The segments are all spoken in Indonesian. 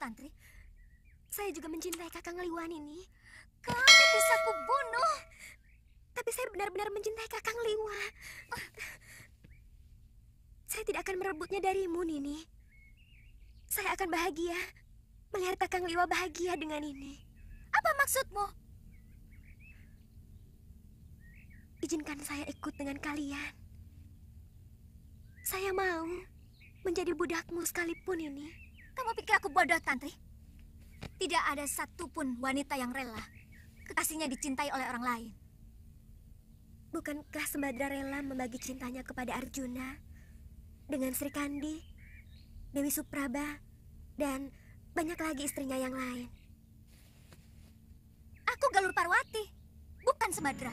Tantri. Saya juga mencintai Kakang Liwan ini. Kamu bisa kubunuh. Tapi saya benar-benar mencintai Kakang Liwa. Saya tidak akan merebutnya darimu, Nini. Saya akan bahagia melihat Kakang Liwa bahagia dengan ini. Apa maksudmu? Izinkan saya ikut dengan kalian. Saya mau menjadi budakmu sekalipun ini. Kamu pikir aku bodoh, Tantri? Tidak ada satupun wanita yang rela kekasihnya dicintai oleh orang lain. Bukankah Sembadra rela membagi cintanya kepada Arjuna dengan Sri Kandi, Dewi Supraba, dan banyak lagi istrinya yang lain? Aku Galur Parwati, bukan Sembadra.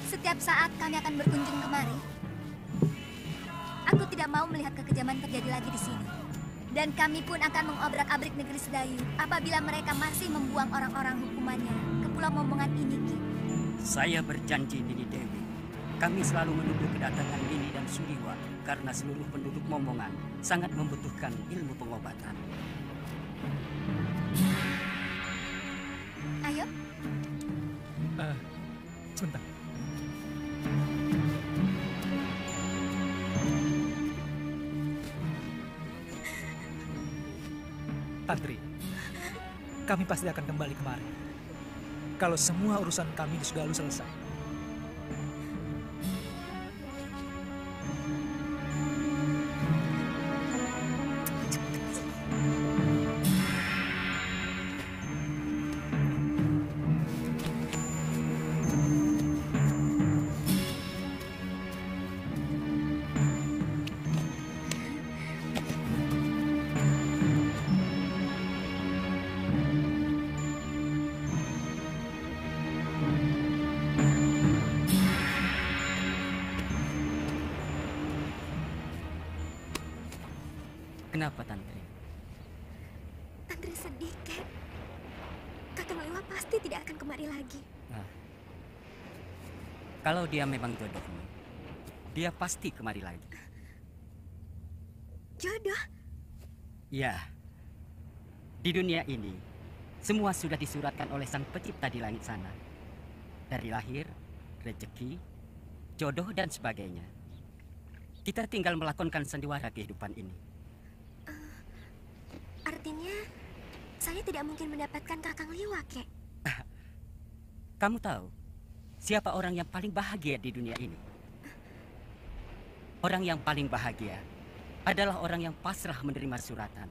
Setiap saat kami akan berkunjung kemari. Aku tidak mau melihat kekejaman terjadi lagi di sini. Dan kami pun akan mengobrak-abrik negeri Sedayu apabila mereka masih membuang orang-orang hukumannya ke Pulau Momongan ini, Ki. Saya berjanji, Nini Dewi. Kami selalu menunggu kedatangan Nini dan Suriwa karena seluruh penduduk Momongan sangat membutuhkan ilmu pengobatan. Ayo. Sebentar. Tantri, kami pasti akan kembali kemari. Kalau semua urusan kami sudah selesai. Kenapa, Tantri? Tantri sedih, Kek. Kakang Liwa pasti tidak akan kemari lagi. Nah, kalau dia memang jodohmu, dia pasti kemari lagi. Jodoh? Ya, di dunia ini, semua sudah disuratkan oleh Sang Pencipta di langit sana. Dari lahir, rezeki, jodoh, dan sebagainya. Kita tinggal melakonkan sandiwara kehidupan ini. Artinya, saya tidak mungkin mendapatkan Kakang Liwa, Kek. Kamu tahu, siapa orang yang paling bahagia di dunia ini? Orang yang paling bahagia adalah orang yang pasrah menerima suratan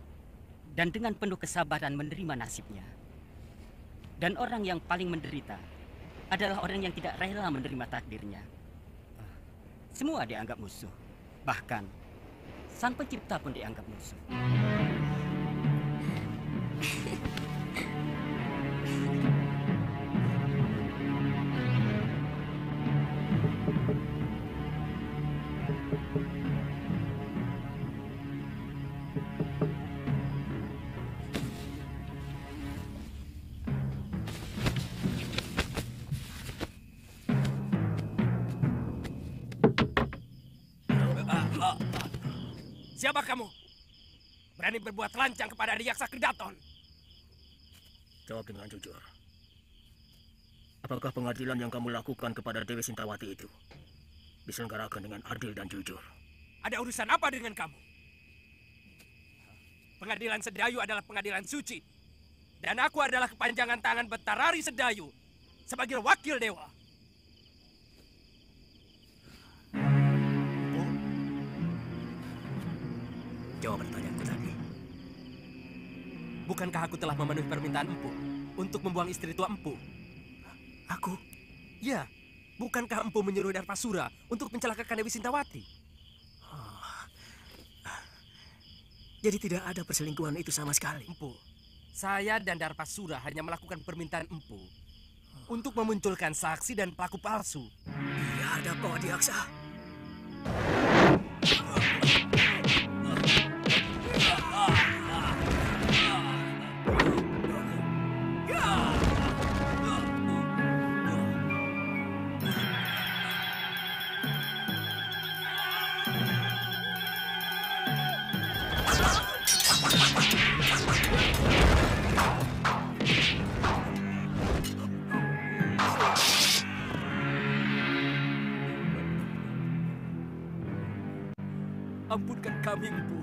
dan dengan penuh kesabaran menerima nasibnya. Dan orang yang paling menderita adalah orang yang tidak rela menerima takdirnya. Semua dianggap musuh. Bahkan, Sang Pencipta pun dianggap musuh. Siapa kamu? Berani berbuat lancang kepada Adiyaksa Kridaton? Jawab dengan jujur. Apakah pengadilan yang kamu lakukan kepada Dewi Sintawati itu diselenggarakan dengan adil dan jujur? Ada urusan apa dengan kamu? Pengadilan Sedayu adalah pengadilan suci. Dan aku adalah kepanjangan tangan Betarari Sedayu sebagai wakil dewa. Jawab pertanyaanku tadi. Bukankah aku telah memenuhi permintaan Empu untuk membuang istri tua Empu? Aku? Ya, bukankah Empu menyuruh Darpasura untuk mencelakakan Dewi Sintawati? Jadi tidak ada perselingkuhan itu sama sekali. Empu, saya dan Darpasura hanya melakukan permintaan Empu untuk memunculkan saksi dan pelaku palsu. Biadab kau Adiaksa. Ampunkan kami, Empu.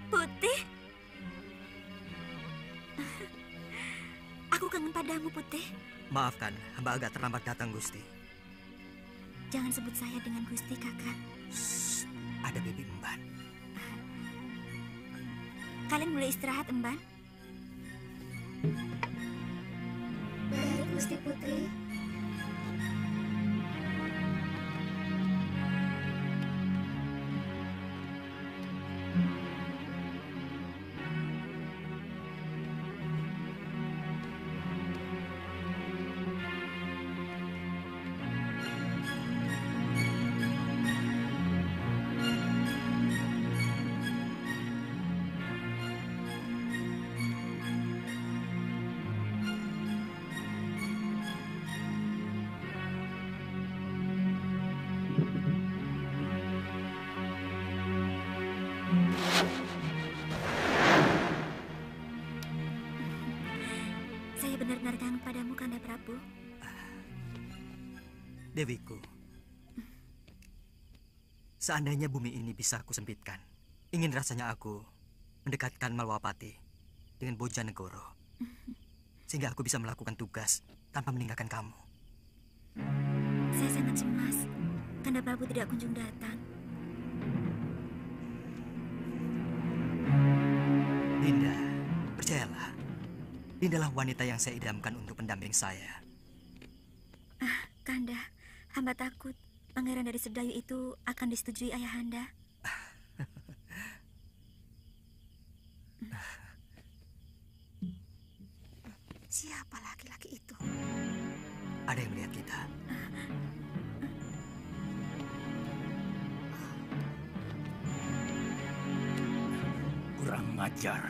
Putih. Aku kangen padamu, Putih. Maafkan, hamba agak terlambat datang, Gusti. Jangan sebut saya dengan Gusti, Kakak. Shh, ada Bibi Emban. Kalian mulai istirahat, Emban. Baik, Gusti Putri. Saya benar-benar kangen padamu, Kanda Prabu. Dewiku, seandainya bumi ini bisa aku sempitkan, ingin rasanya aku mendekatkan Malwapati dengan Bojanegoro, sehingga aku bisa melakukan tugas tanpa meninggalkan kamu. Saya sangat cemas. Kanda Prabu tidak kunjung datang. Dinda, percayalah. Dindalah wanita yang saya idamkan untuk pendamping saya. Kanda, hamba takut pangeran dari Sedayu itu akan disetujui ayahanda. Siapa laki-laki itu? Ada yang melihat kita. Kurang ajar.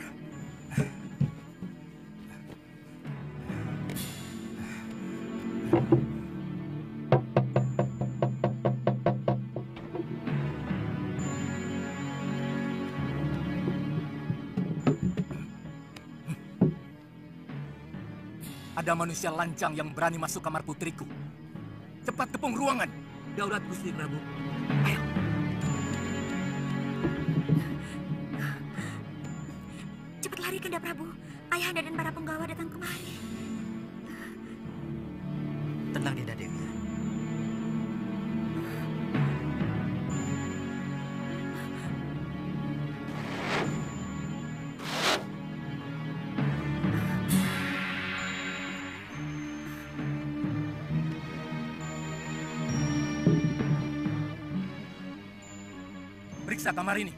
Ada manusia lancang yang berani masuk kamar putriku. Cepat kepung ruangan. Daulat Gusti Prabu. Ayo. Cepat lari, Kanda Prabu. Ayahanda dan para penggawa datang kemari. Tenang, Dinda Dewi. Periksa kamar ini.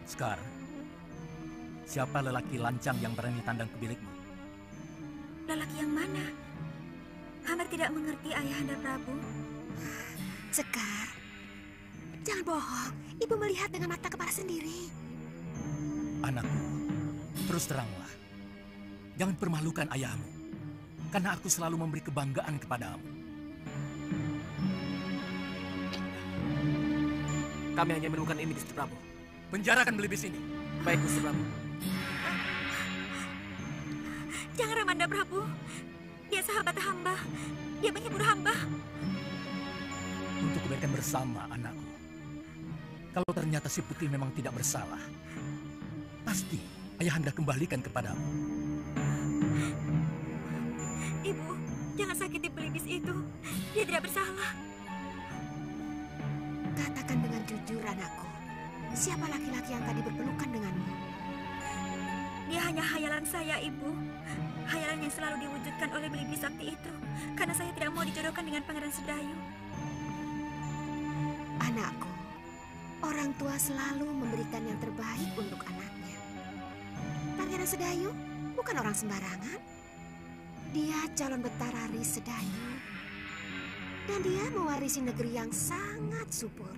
Sekar, Siapa lelaki lancang yang berani tandang ke bilikmu? Lelaki yang mana? Hamba tidak mengerti, Ayahanda Prabu. Sekar, jangan bohong. Ibu melihat dengan mata kepala sendiri. Anakku, terus teranglah. Jangan permalukan ayahmu. Karena aku selalu memberi kebanggaan kepadamu. Kami hanya menemukan ini, Gusti Prabu. Penjarakan Belibis ini. Baik, Gusti Prabu. Jangan, Ramanda Prabu. Dia sahabat hamba. Dia menyebur hamba. Untuk kebaikan bersama, anakku. Kalau ternyata si Putih memang tidak bersalah, pasti ayahanda kembalikan kepadamu. Ibu, jangan sakiti Belibis itu. Dia tidak bersalah. Katakan dengan jujur, anakku. Siapa laki-laki yang tadi berpelukan denganmu? Dia hanya hayalan saya, Ibu. Hayalan yang selalu diwujudkan oleh Belibis sakti itu. Karena saya tidak mau dijodohkan dengan Pangeran Sedayu. Anakku, orang tua selalu memberikan yang terbaik untuk anaknya. Pangeran Sedayu bukan orang sembarangan. Dia calon Betarari Sedayu. Dan dia mewarisi negeri yang sangat subur.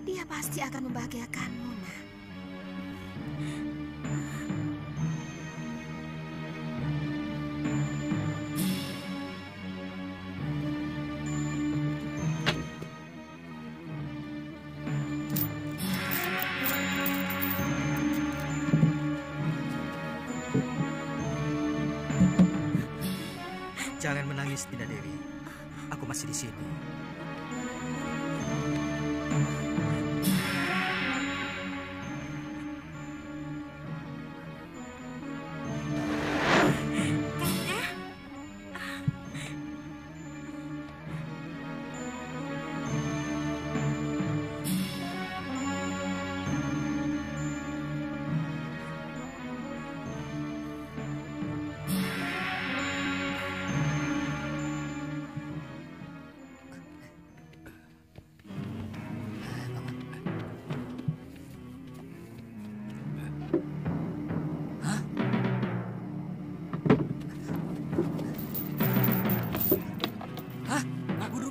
Dia pasti akan membahagiakanmu, nak. Jangan menangis, Dinda Dewi. Aku masih di sini.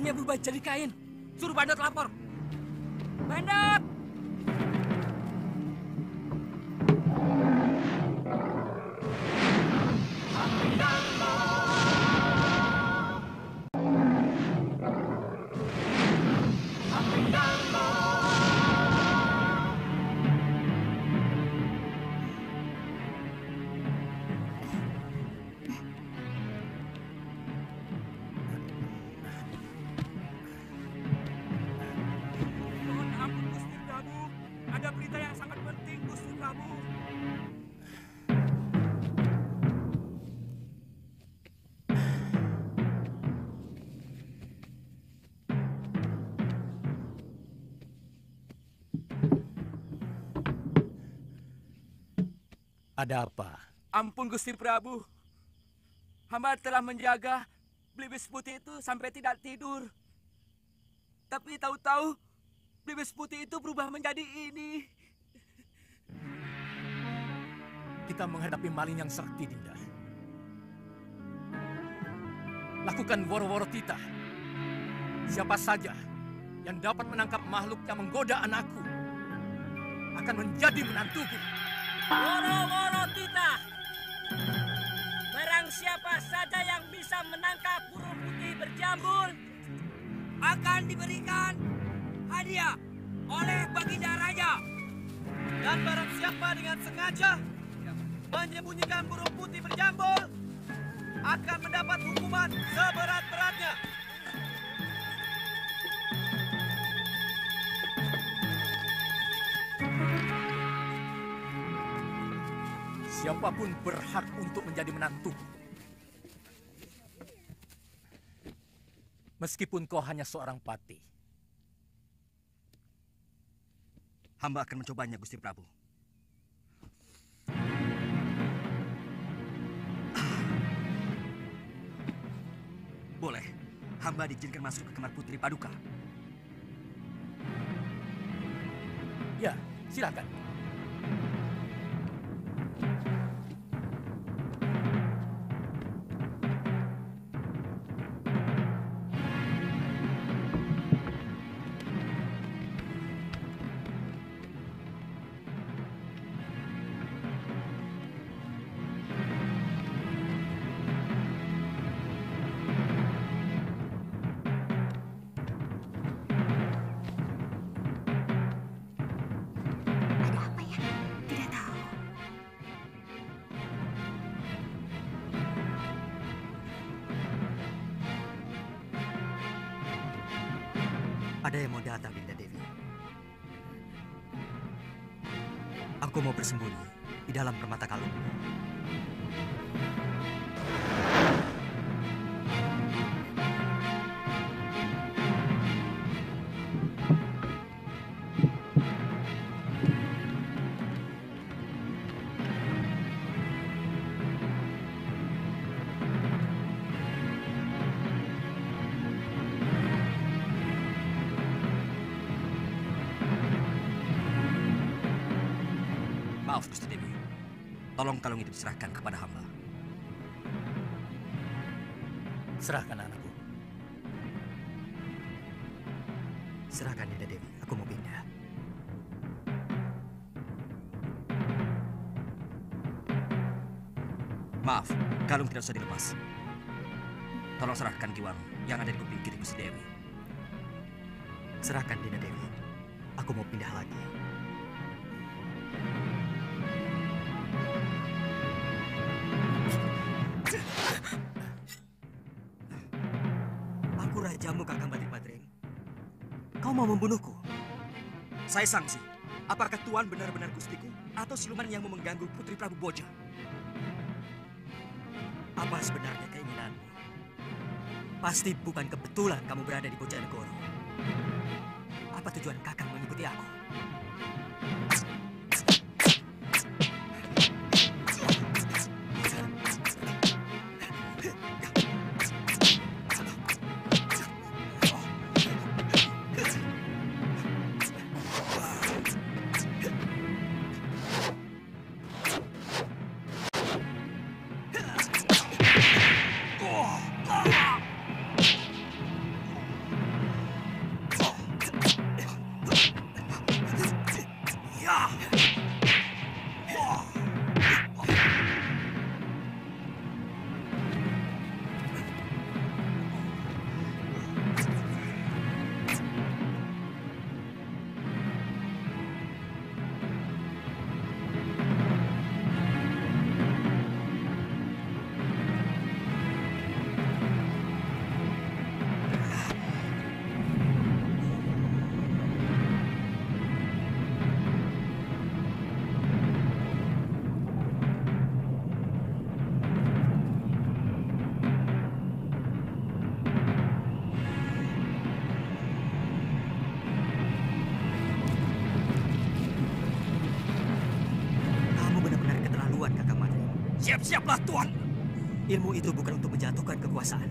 Berubah jadi kain. Suruh Bandot lapor. Bandot! Ada berita yang sangat penting, Gusti Prabu. Ada apa? Ampun, Gusti Prabu. Hamba telah menjaga Belibis Putih itu sampai tidak tidur. Tapi tahu-tahu Belibis Putih itu berubah menjadi ini. Kita menghadapi maling yang sakti, Dinda. Lakukan woro-woro titah. Siapa saja yang dapat menangkap makhluk yang menggoda anakku akan menjadi menantuku. Woro-woro titah. Barang siapa saja yang bisa menangkap burung putih berjambul akan diberikan hadiah oleh Baginda Raja. Dan barang siapa dengan sengaja menyembunyikan burung putih berjambul akan mendapat hukuman seberat-beratnya. Siapapun berhak untuk menjadi menantu. Meskipun kau hanya seorang patih. Hamba akan mencobanya, Gusti Prabu. Boleh. Hamba diizinkan masuk ke kamar Putri Paduka. Ya, silakan. Ada yang mau datang, Dinda Dewi. Aku mau bersembunyi di dalam permata kalungmu. Maaf, Gusti Dewi. Tolong kalung itu diserahkan kepada hamba. Serahkan anakku. Serahkan, Dinda Dewi. Aku mau pindah. Maaf, kalung tidak usah dilepas. Tolong serahkan giwang yang ada di kuping kiri Gusti Dewi. Serahkan, Dinda Dewi. Aku mau pindah lagi. Aku rajamu, Kakang Badring-Badring. Kau mau membunuhku? Saya sangsi. Apakah Tuan benar-benar gustiku atau siluman yang mau mengganggu Putri Prabu Boja? Apa sebenarnya keinginanmu? Pasti bukan kebetulan kamu berada di Bojanegoro. Apa tujuan Kakang mengikuti aku? Siap-siaplah, Tuan. Ilmu itu bukan untuk menjatuhkan kekuasaan.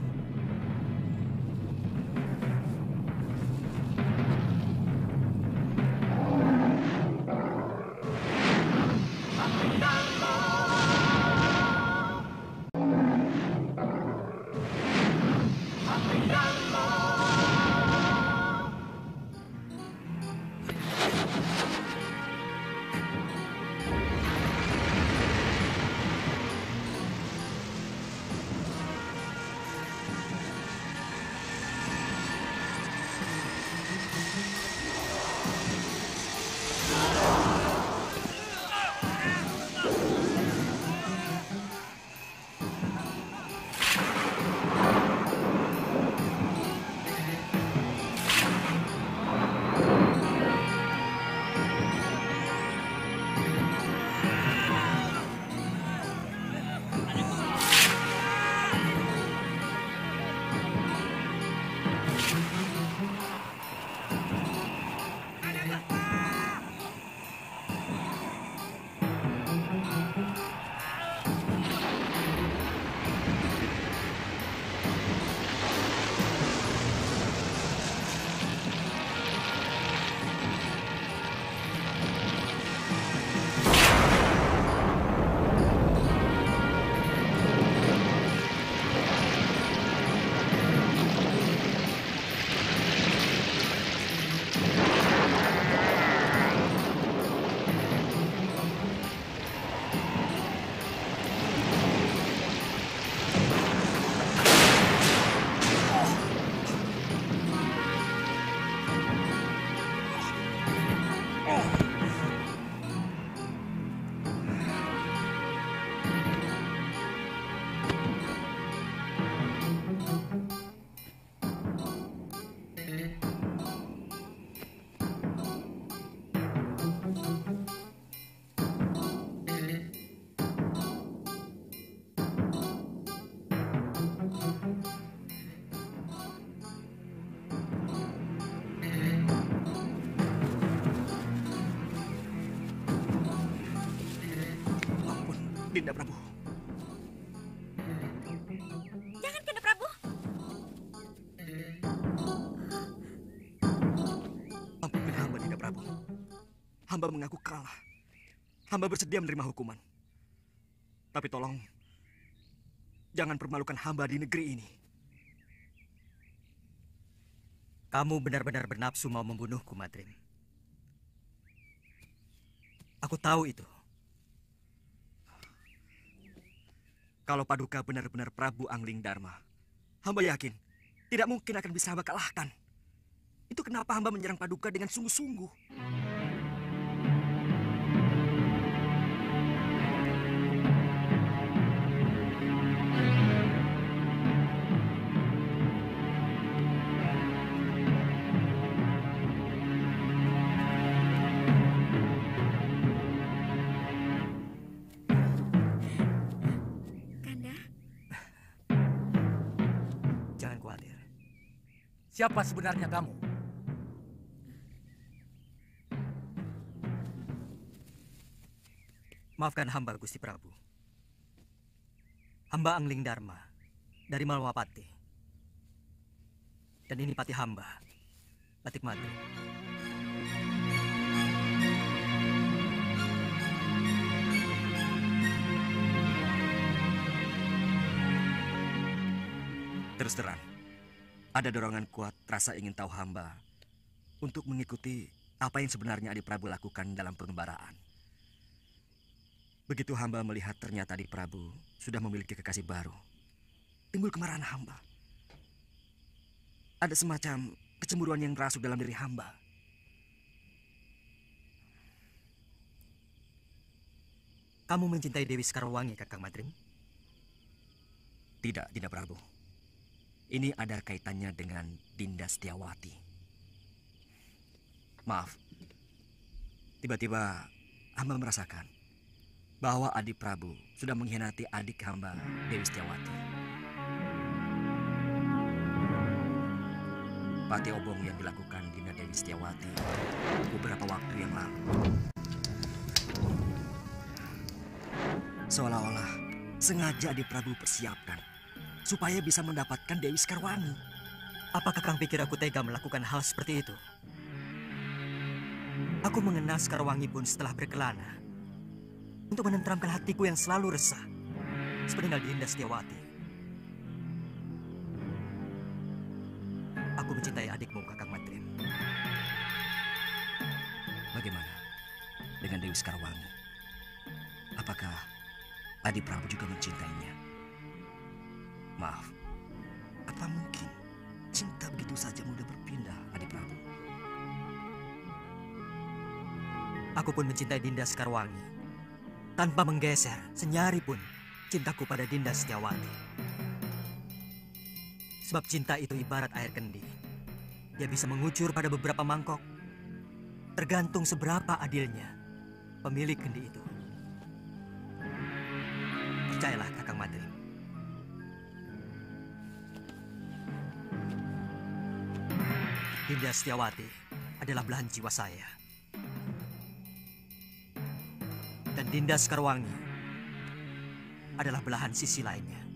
Dinda Prabu. Jangan, Kanda Prabu. Ampuni hamba, Dinda Prabu. Hamba mengaku kalah. Hamba bersedia menerima hukuman. Tapi tolong, jangan permalukan hamba di negeri ini. Kamu benar-benar bernafsu mau membunuhku, Madrim. Aku tahu itu. Kalau Paduka benar-benar Prabu Angling Dharma, hamba yakin tidak mungkin akan bisa hamba kalahkan. Itu kenapa hamba menyerang Paduka dengan sungguh-sungguh. Jangan khawatir. Siapa sebenarnya kamu? Maafkan hamba, Gusti Prabu. Hamba Angling Dharma dari Malwapati. Dan ini pati hamba, Latik Madrim. Terus terang, ada dorongan kuat rasa ingin tahu hamba untuk mengikuti apa yang sebenarnya Adik Prabu lakukan dalam pengembaraan. Begitu hamba melihat ternyata Adik Prabu sudah memiliki kekasih baru, timbul kemarahan hamba. Ada semacam kecemburuan yang merasuk dalam diri hamba. Kamu mencintai Dewi Sekarwangi, Kakang Madrim? Tidak, Dinda Prabu. Ini ada kaitannya dengan Dinda Setiawati. Maaf, tiba-tiba hamba merasakan bahwa Adik Prabu sudah mengkhianati adik hamba, Dewi Setiawati. Pati obong yang dilakukan Dinda Dewi Setiawati beberapa waktu yang lalu. Seolah-olah sengaja Adik Prabu persiapkan supaya bisa mendapatkan Dewi Sekarwangi. Apakah Kakang pikir aku tega melakukan hal seperti itu? Aku mengenal Sekarwangi pun setelah berkelana untuk menenteramkan hatiku yang selalu resah, sepeninggal Dinda Setiawati. Aku mencintai adikmu, Kakang Madrim. Bagaimana dengan Dewi Sekarwangi? Apakah Adik Prabu juga mencintainya? Maaf, apa mungkin cinta begitu saja mudah berpindah, Adik Prabu? Aku pun mencintai Dinda Sekarwangi. Tanpa menggeser senyari pun cintaku pada Dinda Setiawati. Sebab cinta itu ibarat air kendi. Dia bisa mengucur pada beberapa mangkok. Tergantung seberapa adilnya pemilik kendi itu. Percayalah, Kakang Madrim. Dinda Setiawati adalah belahan jiwa saya. Dan Dinda Sekarwangi adalah belahan sisi lainnya.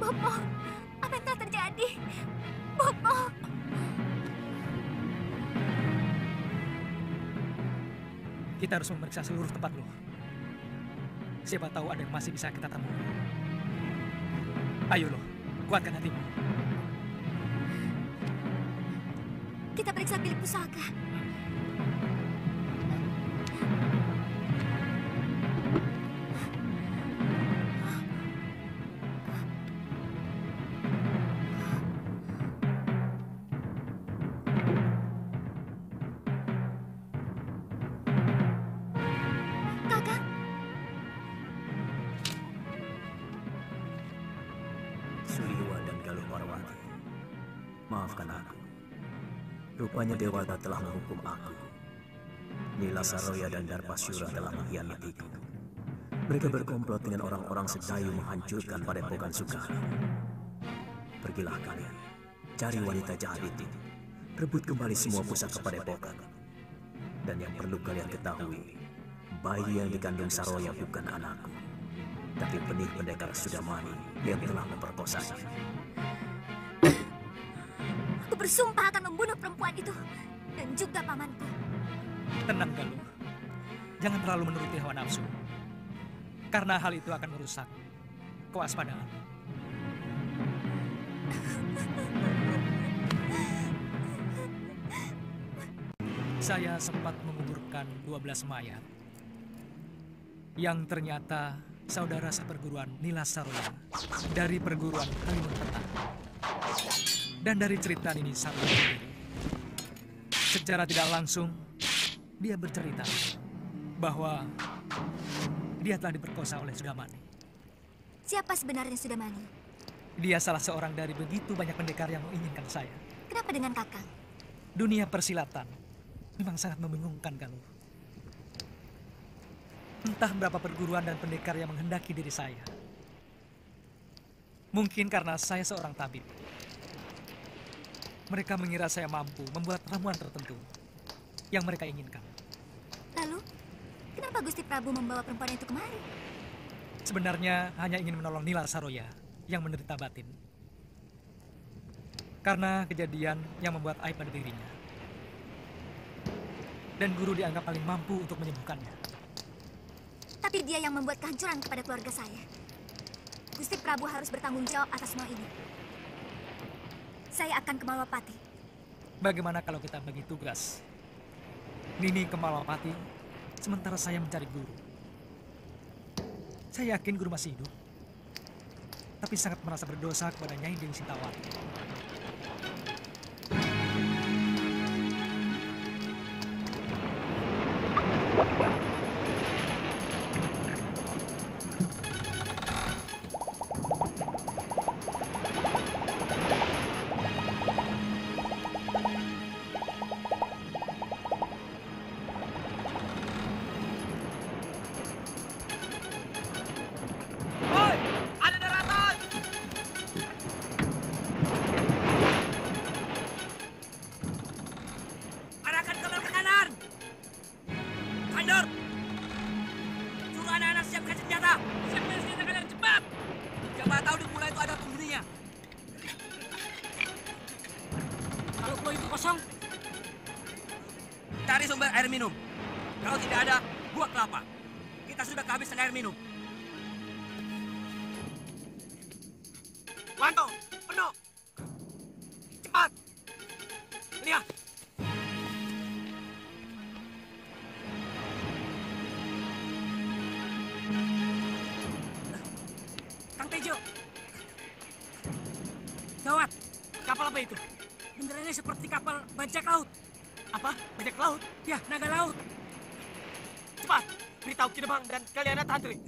Bopo, apa yang telah terjadi? Bopo. Kita harus memeriksa seluruh tempat lo. Siapa tahu ada yang masih bisa kita temui. Ayo lo, kuatkan hatimu. Kita periksa bilik pusaka. Kakak, Suliwa dan Galuh Parwati, maafkan aku. Rupanya Dewata telah menghukum aku. Nila Saroya dan Darpasyura telah mengkhianatiku. Mereka berkomplot dengan orang-orang Sedayu menghancurkan Padepokan Sukara. Pergilah kalian, cari wanita jahat itu. Rebut kembali semua pusaka Padepokan. Dan yang perlu kalian ketahui, bayi yang dikandung Saroya bukan anakku, tapi benih pendekar Sudamani yang telah memperkosanya. aku bersumpah akan membunuh perempuan itu dan juga pamanku. Tenang, Galuh. Jangan terlalu menuruti hawa nafsu. Karena hal itu akan merusak kewaspadaan. Saya sempat menguburkan 12 mayat yang ternyata saudara seperguruan Nila Saroya dari perguruan Halimun Peta. Dan dari cerita ini Saroya sendiri, secara tidak langsung dia bercerita bahwa dia telah diperkosa oleh Sudamani. Siapa sebenarnya Sudamani? Dia salah seorang dari begitu banyak pendekar yang menginginkan saya. Kenapa dengan kakak? Dunia persilatan memang sangat membingungkan, Galuh. Entah berapa perguruan dan pendekar yang menghendaki diri saya. Mungkin karena saya seorang tabib. Mereka mengira saya mampu membuat ramuan tertentu yang mereka inginkan. Lalu, kenapa Gusti Prabu membawa perempuan itu kemari? Sebenarnya hanya ingin menolong Nila Saroya yang menderita batin. Karena kejadian yang membuat aib pada dirinya. Dan guru dianggap paling mampu untuk menyembuhkannya. Tapi dia yang membuat kehancuran kepada keluarga saya. Gusti Prabu harus bertanggung jawab atas semua ini. Saya akan ke Malwapati. Bagaimana kalau kita bagi tugas? Nini ke Malwapati, sementara saya mencari guru. Saya yakin guru masih hidup. Tapi sangat merasa berdosa kepada Nyai Dewi Sintawati. Cari sumber air minum. Kalau tidak ada, buah kelapa. Kita sudah kehabisan air minum. Wanto, penuh. Cepat. Lihat. Kang Tejo. Gawat. Kapal apa itu? Benderanya seperti kapal bajak laut. Apa? Bajak laut? Ya, naga laut. Cepat, beritahu Kidemang dan kalian tantri.